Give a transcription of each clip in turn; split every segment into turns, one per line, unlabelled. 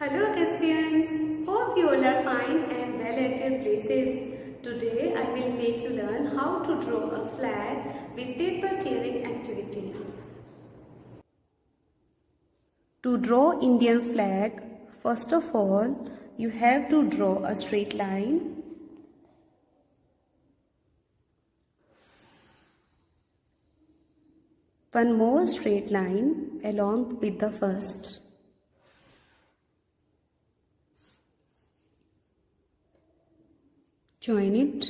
Hello Agasthians, hope you all are fine and well at your places. Today I will make you learn how to draw a flag with paper tearing activity. To draw Indian flag, first of all you have to draw a straight line. One more straight line along with the first. Join it.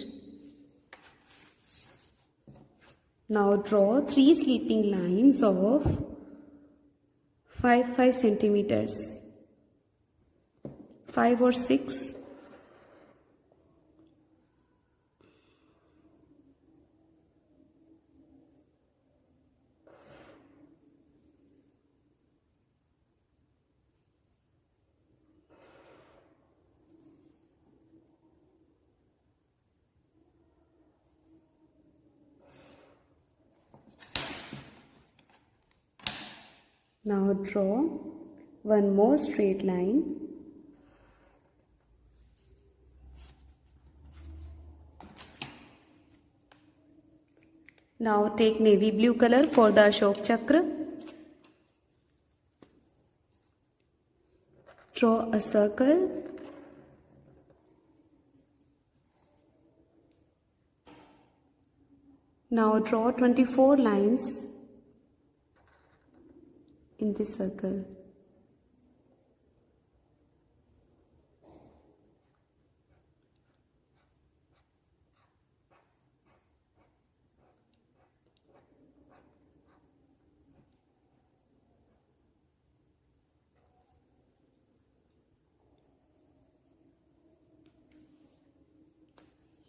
Now draw 3 sleeping lines of 5 centimeters, 5 or 6. Now draw one more straight line. Now take navy blue color for the Ashok Chakra. Draw a circle. Now draw 24 lines in this circle.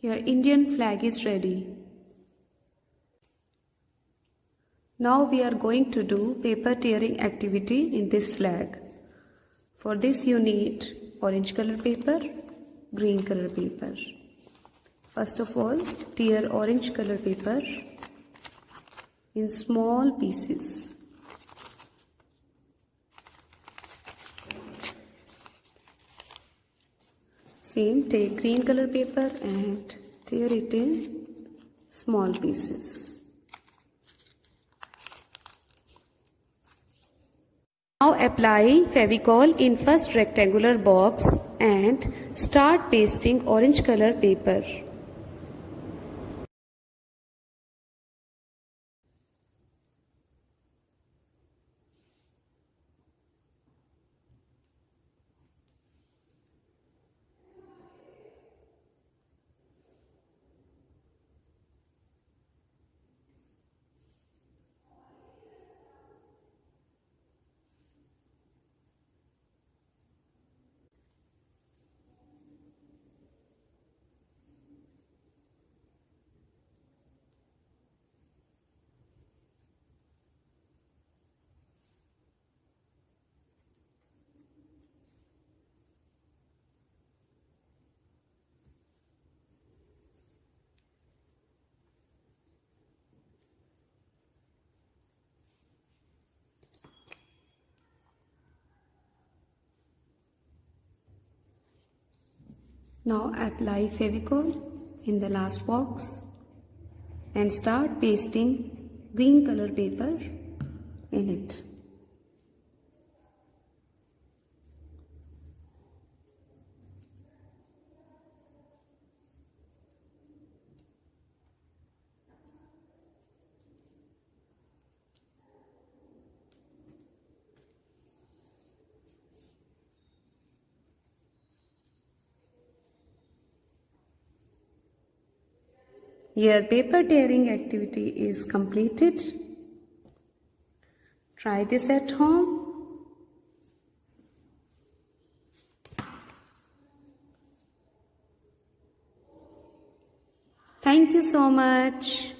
Your Indian flag is ready. Now we are going to do paper tearing activity in this flag. For this you need orange color paper, green color paper. First of all, tear orange color paper in small pieces. Same, take green color paper and tear it in small pieces. Now apply Fevicol in first rectangular box and start pasting orange color paper. Now apply Fevicol in the last box and start pasting green color paper in it. Your paper tearing activity is completed. Try this at home. Thank you so much.